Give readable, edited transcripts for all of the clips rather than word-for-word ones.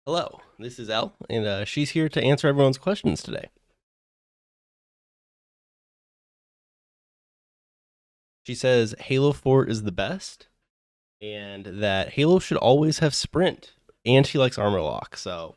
Hello, this is Elle, and she's here to answer everyone's questions today. She says Halo 4 is the best, and that Halo should always have sprint, and she likes armor lock, so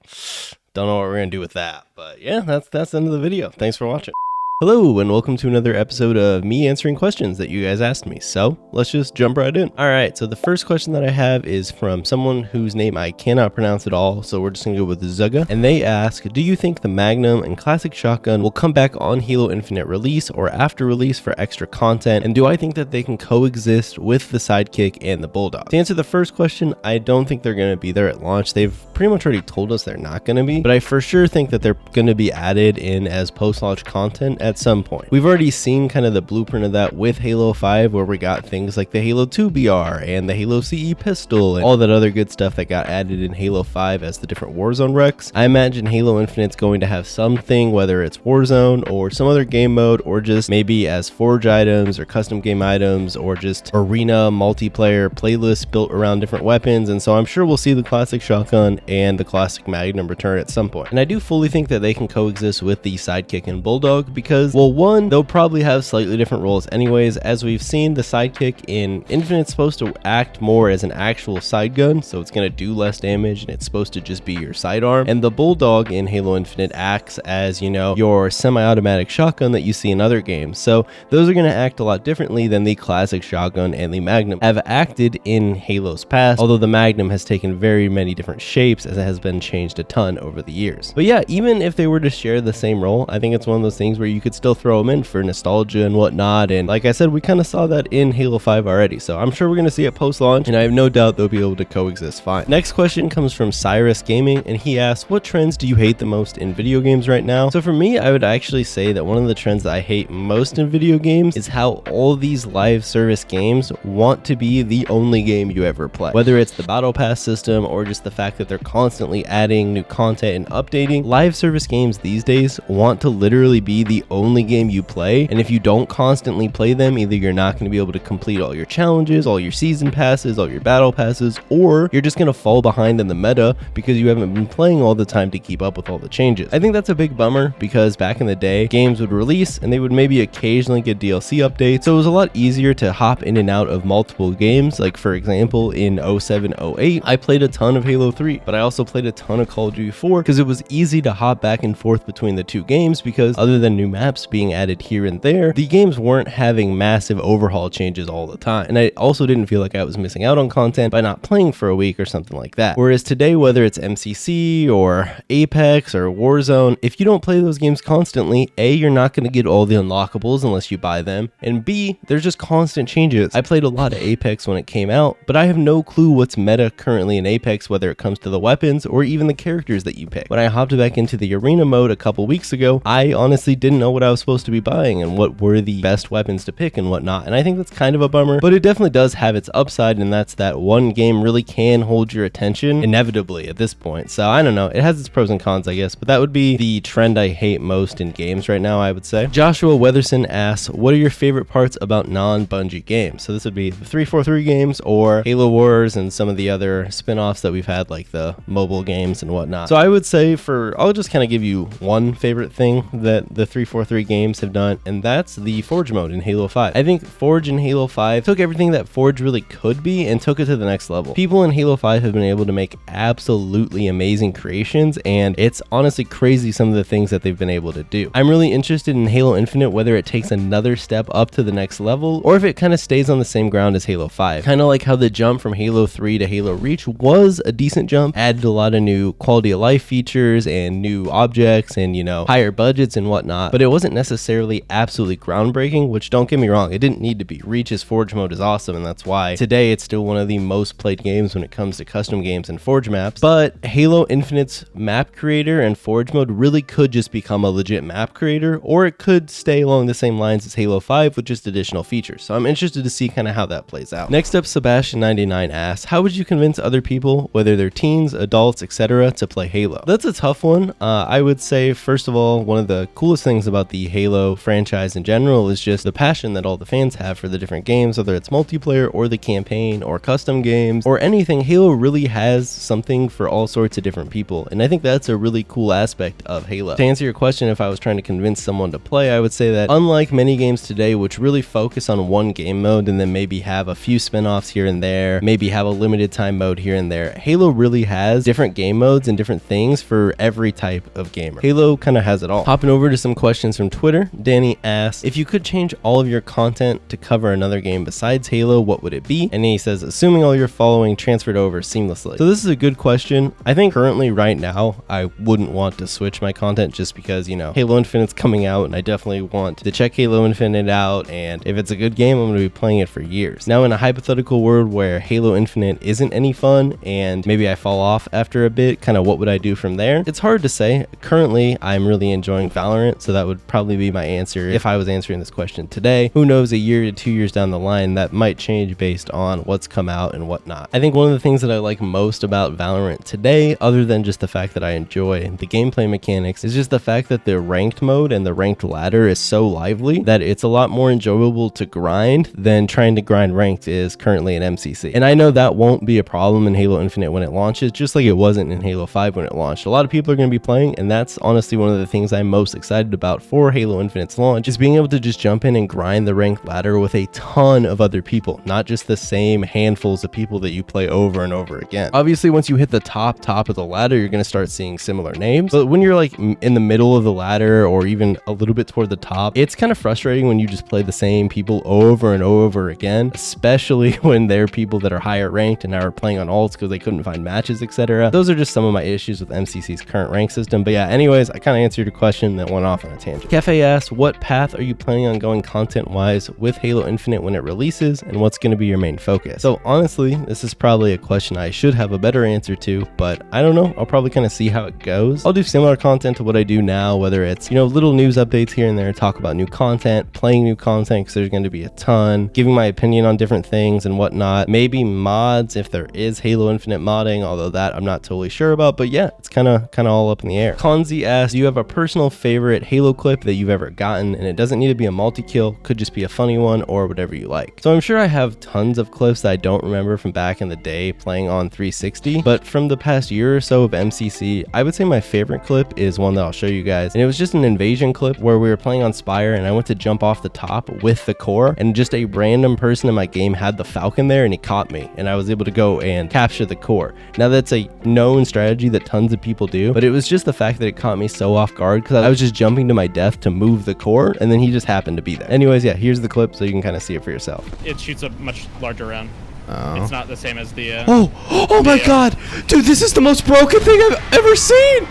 don't know what we're going to do with that. But yeah, that's the end of the video. Thanks for watching. Hello, and welcome to another episode of me answering questions that you guys asked me. So let's just jump right in. All right, so the first question that I have is from someone whose name I cannot pronounce at all. So we're just gonna go with Zugga. And they ask, do you think the Magnum and Classic Shotgun will come back on Halo Infinite release or after release for extra content? And do I think that they can coexist with the Sidekick and the Bulldog? To answer the first question, I don't think they're gonna be there at launch. They've pretty much already told us they're not gonna be, but I for sure think that they're gonna be added in as post-launch content at some point. We've already seen kind of the blueprint of that with Halo 5, where we got things like the Halo 2 BR and the Halo CE pistol and all that other good stuff that got added in Halo 5 as the different Warzone recs. I imagine Halo Infinite's going to have something, whether it's Warzone or some other game mode, or just maybe as Forge items or custom game items, or just arena multiplayer playlists built around different weapons. And so I'm sure we'll see the Classic Shotgun and the Classic Magnum return at some point. And I do fully think that they can coexist with the Sidekick and Bulldog because, well, one, they'll probably have slightly different roles anyways. As we've seen, the Sidekick in Infinite's supposed to act more as an actual side gun, so it's going to do less damage and it's supposed to just be your sidearm. And the Bulldog in Halo Infinite acts as, you know, your semi-automatic shotgun that you see in other games. So those are going to act a lot differently than the Classic Shotgun and the Magnum have acted in Halo's past, although the Magnum has taken very many different shapes as it has been changed a ton over the years. But yeah, even if they were to share the same role, I think it's one of those things where you could still throw them in for nostalgia and whatnot. And like I said, we kind of saw that in Halo 5 already, so I'm sure we're going to see it post-launch, and I have no doubt they'll be able to coexist fine. Next question comes from Cyrus Gaming, and he asks, what trends do you hate the most in video games right now? So for me, I would actually say that one of the trends that I hate most in video games is how all these live service games want to be the only game you ever play. Whether it's the battle pass system or just the fact that they're constantly adding new content and updating, live service games these days want to literally be the only game you play, and if you don't constantly play them, either you're not going to be able to complete all your challenges, all your season passes, all your battle passes, or you're just going to fall behind in the meta because you haven't been playing all the time to keep up with all the changes. I think that's a big bummer because back in the day, games would release and they would maybe occasionally get DLC updates, so it was a lot easier to hop in and out of multiple games. Like for example, in 07-08, I played a ton of Halo 3, but I also played a ton of Call of Duty 4 because it was easy to hop back and forth between the two games, because other than new maps being added here and there, the games weren't having massive overhaul changes all the time. And I also didn't feel like I was missing out on content by not playing for a week or something like that. Whereas today, whether it's MCC or Apex or Warzone, if you don't play those games constantly, A, you're not going to get all the unlockables unless you buy them, and B, there's just constant changes. I played a lot of Apex when it came out, but I have no clue what's meta currently in Apex, whether it comes to the weapons or even the characters that you pick. When I hopped back into the arena mode a couple weeks ago, I honestly didn't know what I was supposed to be buying and what were the best weapons to pick and whatnot, and I think that's kind of a bummer, but it definitely does have its upside, and that's that one game really can hold your attention inevitably at this point. So I don't know, it has its pros and cons, I guess, but that would be the trend I hate most in games right now, I would say. Joshua Weatherson asks, what are your favorite parts about non-Bungie games? So this would be the 343 games or Halo Wars and some of the other spin-offs that we've had, like the mobile games and whatnot. So I would say I'll just kind of give you one favorite thing that the 343 games have done, and that's the Forge mode in Halo 5. I think Forge in Halo 5 took everything that Forge really could be and took it to the next level. People in Halo 5 have been able to make absolutely amazing creations, and it's honestly crazy some of the things that they've been able to do. I'm really interested in Halo Infinite, whether it takes another step up to the next level or if it kind of stays on the same ground as Halo 5. Kind of like how the jump from Halo 3 to Halo Reach was a decent jump, added a lot of new quality of life features and new objects and, you know, higher budgets and whatnot, but it wasn't necessarily absolutely groundbreaking, which, don't get me wrong, it didn't need to be. Reach's Forge mode is awesome, and that's why today it's still one of the most played games when it comes to custom games and Forge maps. But Halo Infinite's map creator and Forge mode really could just become a legit map creator, or it could stay along the same lines as Halo 5 with just additional features. So I'm interested to see kind of how that plays out. Next up, Sebastian99 asks, how would you convince other people, whether they're teens, adults, etc., to play Halo? That's a tough one. I would say, first of all, one of the coolest things about about the Halo franchise in general is just the passion that all the fans have for the different games, whether it's multiplayer or the campaign or custom games or anything. Halo really has something for all sorts of different people, and I think that's a really cool aspect of Halo. To answer your question, if I was trying to convince someone to play, I would say that unlike many games today which really focus on one game mode and then maybe have a few spin-offs here and there, maybe have a limited time mode here and there, Halo really has different game modes and different things for every type of gamer. Halo kind of has it all. Hopping over to some questions from Twitter, Danny asks, if you could change all of your content to cover another game besides Halo, what would it be? And he says, assuming all your following transferred over seamlessly. So this is a good question. I think currently right now, I wouldn't want to switch my content just because, you know, Halo Infinite's coming out and I definitely want to check Halo Infinite out, and if it's a good game, I'm going to be playing it for years. Now, in a hypothetical world where Halo Infinite isn't any fun and maybe I fall off after a bit, kind of what would I do from there? It's hard to say. Currently, I'm really enjoying Valorant, so that would probably be my answer if I was answering this question today. Who knows, a year to 2 years down the line, that might change based on what's come out and whatnot. I think one of the things that I like most about Valorant today, other than just the fact that I enjoy the gameplay mechanics, is just the fact that the ranked mode and the ranked ladder is so lively that it's a lot more enjoyable to grind than trying to grind ranked is currently in MCC. And I know that won't be a problem in Halo Infinite when it launches, just like it wasn't in Halo 5 when it launched. A lot of people are going to be playing, and that's honestly one of the things I'm most excited about for Halo Infinite's launch, is being able to just jump in and grind the ranked ladder with a ton of other people, not just the same handfuls of people that you play over and over again. Obviously, once you hit the top of the ladder, you're going to start seeing similar names, but when you're like in the middle of the ladder or even a little bit toward the top, it's kind of frustrating when you just play the same people over and over again, especially when they're people that are higher ranked and are playing on alts because they couldn't find matches, etc. Those are just some of my issues with MCC's current rank system. But yeah, anyways, I kind of answered your question that went off on a tangent. Cafe asks, what path are you planning on going content-wise with Halo Infinite when it releases, and what's going to be your main focus? So honestly, this is probably a question I should have a better answer to, but I don't know. I'll probably kind of see how it goes. I'll do similar content to what I do now, whether it's, you know, little news updates here and there, talk about new content, playing new content because there's going to be a ton, giving my opinion on different things and whatnot, maybe mods if there is Halo Infinite modding, although that I'm not totally sure about, but yeah, it's kind of all up in the air. Konzi asks, do you have a personal favorite Halo clip that you've ever gotten? And it doesn't need to be a multi-kill, could just be a funny one or whatever you like. So I'm sure I have tons of clips that I don't remember from back in the day playing on 360, but from the past year or so of MCC, I would say my favorite clip is one that I'll show you guys, and it was just an invasion clip where we were playing on Spire and I went to jump off the top with the core, and just a random person in my game had the Falcon there and he caught me, and I was able to go and capture the core. Now that's a known strategy that tons of people do, but it was just the fact that it caught me so off guard because I was just jumping to my death to move the core, and then he just happened to be there. Anyways, yeah, here's the clip so you can kind of see it for yourself. It shoots a much larger round. Oh. It's not the same as the oh my god, dude, this is the most broken thing I've ever seen.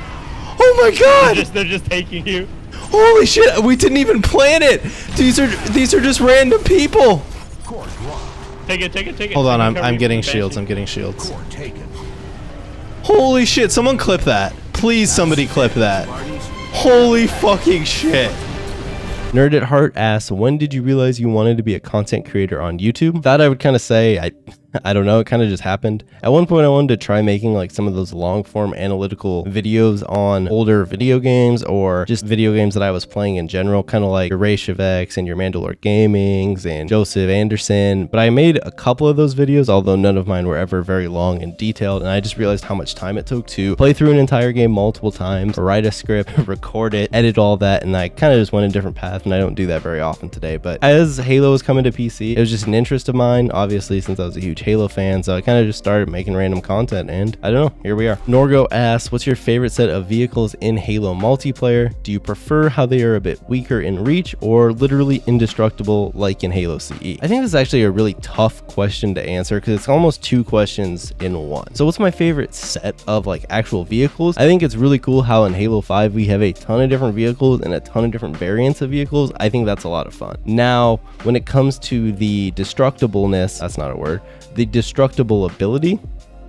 Oh my god, they're just taking you. Holy shit, we didn't even plan it. These are just random people. Take it. Hold on, I'm getting shields. Holy shit, someone clip that. Please, somebody clip that. Holy fucking shit. Nerd at Heart asks, when did you realize you wanted to be a content creator on YouTube? That I would kind of say, I don't know, it kind of just happened. At one point I wanted to try making like some of those long form analytical videos on older video games or just video games that I was playing in general, kind of like your Arrrash and your Mandalore Gamings and Joseph Anderson. But I made a couple of those videos, although none of mine were ever very long and detailed, and I just realized how much time it took to play through an entire game multiple times, write a script, record it, edit all that, and I kind of just went a different path, and I don't do that very often today. But as Halo was coming to PC, it was just an interest of mine, obviously, since I was a huge Halo fan, so I kind of just started making random content, and I don't know, here we are. Norgo asks, what's your favorite set of vehicles in Halo multiplayer? Do you prefer how they are a bit weaker in reach or literally indestructible like in Halo CE? I think this is actually a really tough question to answer because it's almost two questions in one. So what's my favorite set of like actual vehicles? I think it's really cool how in Halo 5 we have a ton of different vehicles and a ton of different variants of vehicles. I think that's a lot of fun. Now, when it comes to the destructibleness, that's not a word, the destructible ability,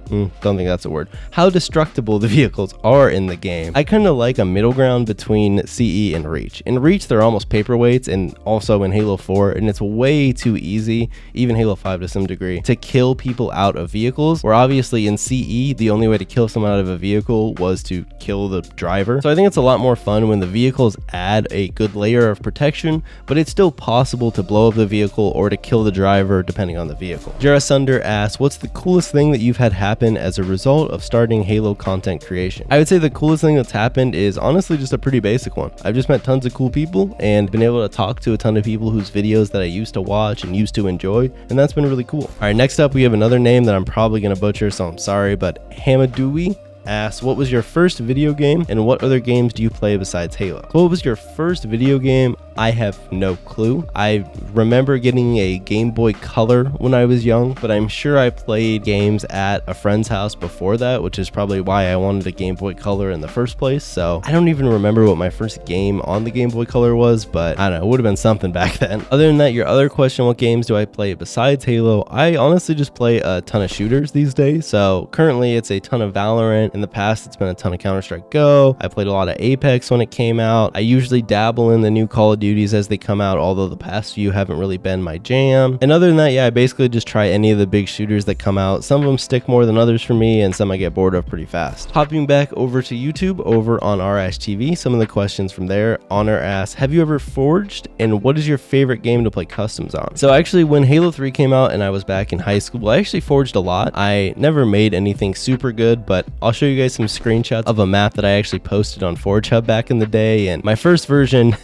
Don't think that's a word. How destructible the vehicles are in the game. I kind of like a middle ground between CE and Reach. In Reach, they're almost paperweights, and also in Halo 4, and it's way too easy, even Halo 5 to some degree, to kill people out of vehicles, where obviously in CE, the only way to kill someone out of a vehicle was to kill the driver. So I think it's a lot more fun when the vehicles add a good layer of protection, but it's still possible to blow up the vehicle or to kill the driver depending on the vehicle. Jarasunder asks, what's the coolest thing that you've had happen as a result of starting Halo content creation? I would say the coolest thing that's happened is honestly just a pretty basic one. I've just met tons of cool people and been able to talk to a ton of people whose videos that I used to watch and used to enjoy, and that's been really cool. All right, next up we have another name that I'm probably going to butcher, so I'm sorry, but Hamadoui asks, what was your first video game and what other games do you play besides Halo? What was your first video game? I have no clue. I remember getting a Game Boy Color when I was young, but I'm sure I played games at a friend's house before that, which is probably why I wanted a Game Boy Color in the first place. So I don't even remember what my first game on the Game Boy Color was, but I don't know, it would have been something back then. Other than that, your other question, what games do I play besides Halo? I honestly just play a ton of shooters these days. So currently it's a ton of Valorant. In the past, it's been a ton of Counter-Strike Go. I played a lot of Apex when it came out. I usually dabble in the new Call of Duties as they come out, although the past few haven't really been my jam. And other than that, yeah, I basically just try any of the big shooters that come out. Some of them stick more than others for me, and some I get bored of pretty fast. Hopping back over to YouTube, over on Arrrash TV, some of the questions from there. Honor asks, have you ever forged, and what is your favorite game to play customs on? So actually, when Halo 3 came out and I was back in high school, I actually forged a lot. I never made anything super good, but I'll show you guys some screenshots of a map that I actually posted on Forge Hub back in the day, and my first version,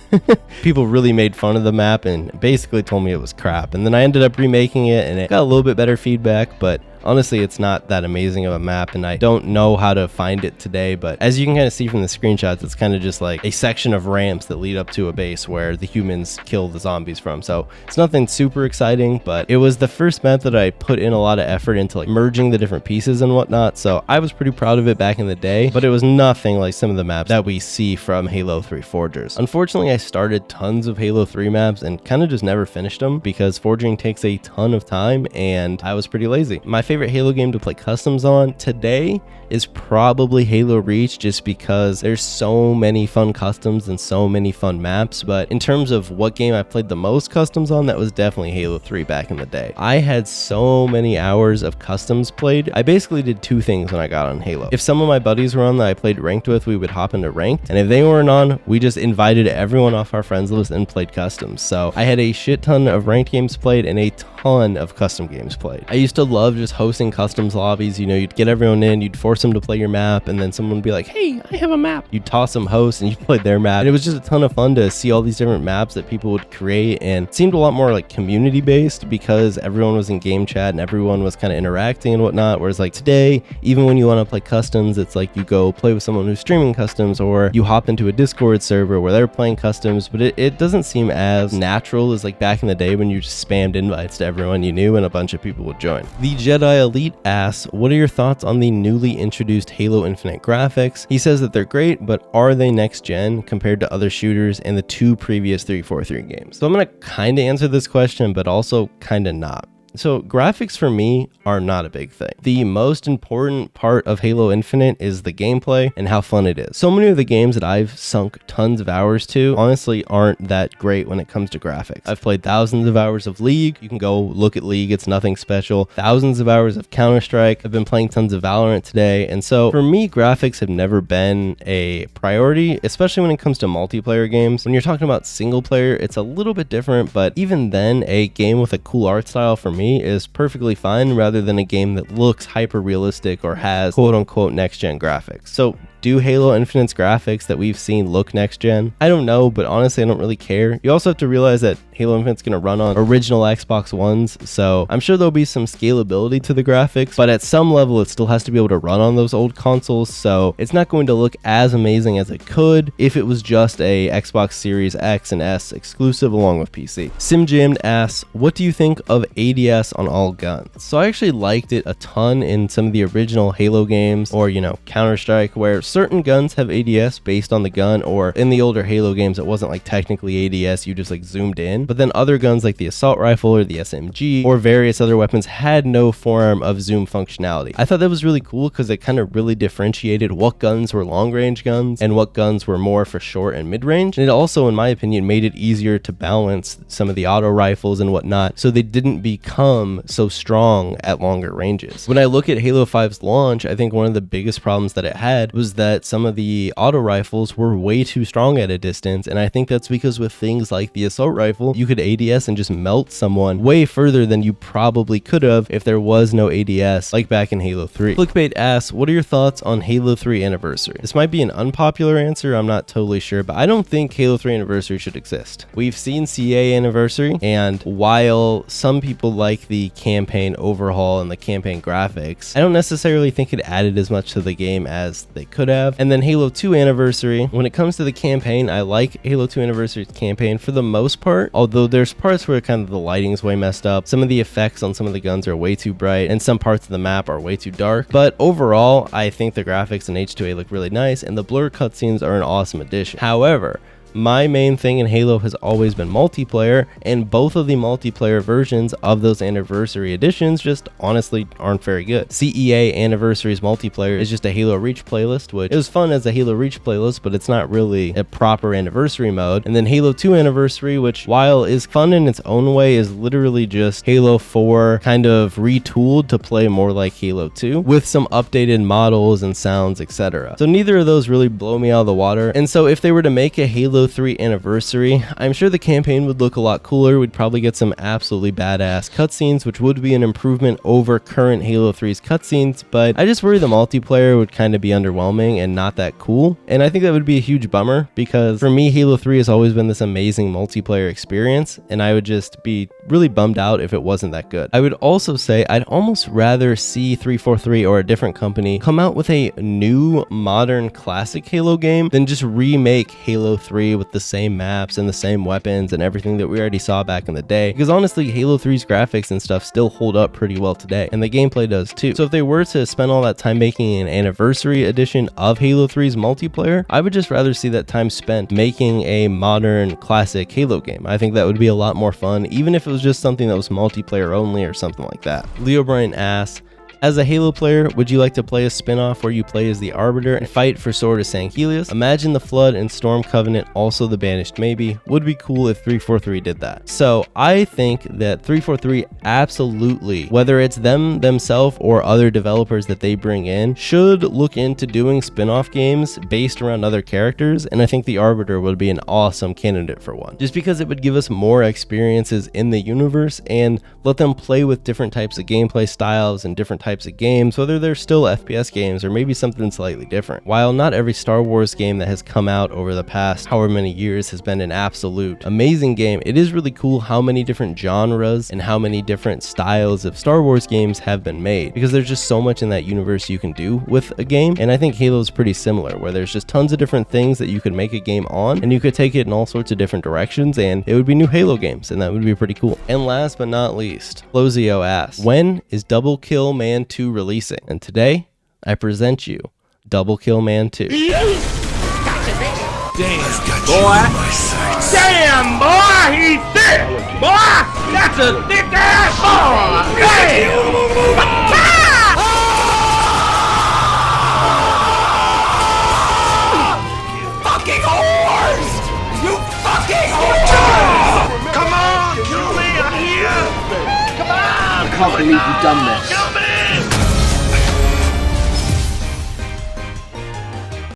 people really made fun of the map and basically told me it was crap, and then I ended up remaking it and it got a little bit better feedback, but honestly, it's not that amazing of a map, and I don't know how to find it today, but as you can kind of see from the screenshots, it's kind of just like a section of ramps that lead up to a base where the humans kill the zombies from. So it's nothing super exciting, but it was the first map that I put in a lot of effort into, like merging the different pieces and whatnot, so I was pretty proud of it back in the day, but it was nothing like some of the maps that we see from Halo 3 Forgers. Unfortunately, I started tons of Halo 3 maps and kind of just never finished them because forging takes a ton of time and I was pretty lazy. My favorite Halo game to play customs on today is probably Halo Reach, just because there's so many fun customs and so many fun maps. But in terms of what game I played the most customs on, that was definitely Halo 3 back in the day. I had so many hours of customs played. I basically did two things when I got on Halo. If some of my buddies were on that I played ranked with, we would hop into ranked, and if they weren't on, we just invited everyone off our friends list and played customs. So I had a shit ton of ranked games played and a ton of custom games played. I used to love just hosting customs lobbies. You know, you'd get everyone in, you'd force them to play your map, and then someone would be like, hey, I have a map. You'd toss them hosts and you played their map. And it was just a ton of fun to see all these different maps that people would create, and it seemed a lot more like community based because everyone was in game chat and everyone was kind of interacting and whatnot. Whereas like today, even when you want to play customs, it's like you go play with someone who's streaming customs, or you hop into a Discord server where they're playing customs, but it doesn't seem as natural as like back in the day when you just spammed invites to everyone you knew and a bunch of people would join. The Jedi Elite asks, what are your thoughts on the newly introduced Halo Infinite graphics? He says that they're great, but are they next gen compared to other shooters and the two previous 343 games? So I'm going to kind of answer this question, but also kind of not. So graphics for me are not a big thing. The most important part of Halo Infinite is the gameplay and how fun it is. So many of the games that I've sunk tons of hours to honestly aren't that great when it comes to graphics. I've played thousands of hours of League. You can go look at League, it's nothing special. Thousands of hours of Counter-Strike. I've been playing tons of Valorant today. And so for me, graphics have never been a priority, especially when it comes to multiplayer games. When you're talking about single player, it's a little bit different, but even then, a game with a cool art style for me is perfectly fine rather than a game that looks hyper realistic or has quote unquote next gen graphics. So do Halo Infinite's graphics that we've seen look next gen? I don't know, but honestly, I don't really care. You also have to realize that Halo Infinite's going to run on original Xbox Ones, so I'm sure there'll be some scalability to the graphics, but at some level, it still has to be able to run on those old consoles, so it's not going to look as amazing as it could if it was just a Xbox Series X and S exclusive along with PC. SimJammed asks, what do you think of ADS on all guns? So I actually liked it a ton in some of the original Halo games, or, you know, Counter-Strike, where certain guns have ADS based on the gun, or in the older Halo games, it wasn't like technically ADS, you just like zoomed in. But then other guns like the assault rifle or the SMG or various other weapons had no form of zoom functionality. I thought that was really cool because it kind of really differentiated what guns were long range guns and what guns were more for short and mid range. And it also, in my opinion, made it easier to balance some of the auto rifles and whatnot, so they didn't become so strong at longer ranges. When I look at Halo 5's launch, I think one of the biggest problems that it had was that some of the auto rifles were way too strong at a distance, and I think that's because with things like the assault rifle, you could ADS and just melt someone way further than you probably could have if there was no ADS, like back in Halo 3. Clickbait asks, what are your thoughts on Halo 3 Anniversary? This might be an unpopular answer, I'm not totally sure, but I don't think Halo 3 Anniversary should exist. We've seen CA Anniversary, and while some people like the campaign overhaul and the campaign graphics, I don't necessarily think it added as much to the game as they could have. And then Halo 2 Anniversary, when it comes to the campaign, I like Halo 2 Anniversary's campaign for the most part, although there's parts where kind of the lighting's way messed up, some of the effects on some of the guns are way too bright, and some parts of the map are way too dark. But overall, I think the graphics in H2A look really nice, and the blur cutscenes are an awesome addition. However, my main thing in Halo has always been multiplayer, and both of the multiplayer versions of those anniversary editions just honestly aren't very good. CEA Anniversary's multiplayer is just a Halo Reach playlist, which is fun as a Halo Reach playlist, but it's not really a proper anniversary mode. And then Halo 2 Anniversary, which while is fun in its own way, is literally just Halo 4 kind of retooled to play more like Halo 2 with some updated models and sounds, etc. So neither of those really blow me out of the water. And so if they were to make a Halo 3 Anniversary, I'm sure the campaign would look a lot cooler. We'd probably get some absolutely badass cutscenes, which would be an improvement over current Halo 3's cutscenes, but I just worry the multiplayer would kind of be underwhelming and not that cool. And I think that would be a huge bummer, because for me, Halo 3 has always been this amazing multiplayer experience, and I would just be really bummed out if it wasn't that good. I would also say I'd almost rather see 343 or a different company come out with a new modern classic Halo game than just remake Halo 3 with the same maps and the same weapons and everything that we already saw back in the day, because honestly Halo 3's graphics and stuff still hold up pretty well today, and the gameplay does too. So if they were to spend all that time making an anniversary edition of Halo 3's multiplayer, I would just rather see that time spent making a modern classic Halo game. I think that would be a lot more fun, even if it was just something that was multiplayer only or something like that. Leo Bryan asks, as a Halo player, would you like to play a spin-off where you play as the Arbiter and fight for Sword of San Helios? Imagine the Flood and Storm Covenant, also the Banished maybe. Would be cool if 343 did that. So I think that 343 absolutely, whether it's them themselves or other developers that they bring in, should look into doing spin-off games based around other characters, and I think the Arbiter would be an awesome candidate for one. Just because it would give us more experiences in the universe and let them play with different types of gameplay styles and different types of games, whether they're still FPS games or maybe something slightly different. While not every Star Wars game that has come out over the past however many years has been an absolute amazing game, it is really cool how many different genres and how many different styles of Star Wars games have been made, because there's just so much in that universe you can do with a game. And I think Halo is pretty similar, where there's just tons of different things that you could make a game on, and you could take it in all sorts of different directions, and it would be new Halo games, and that would be pretty cool. And last but not least, Lozio asks, when is Double Kill Man 2 releasing? And today I present you Double Kill Man 2. Damn, boy. Damn, boy, he's thick. Boy, that's a thick ass boy. Damn. Fucking whores. You fucking whores. Come on, kill me, I'm here. Come on. I can't believe you've done this. Kill me.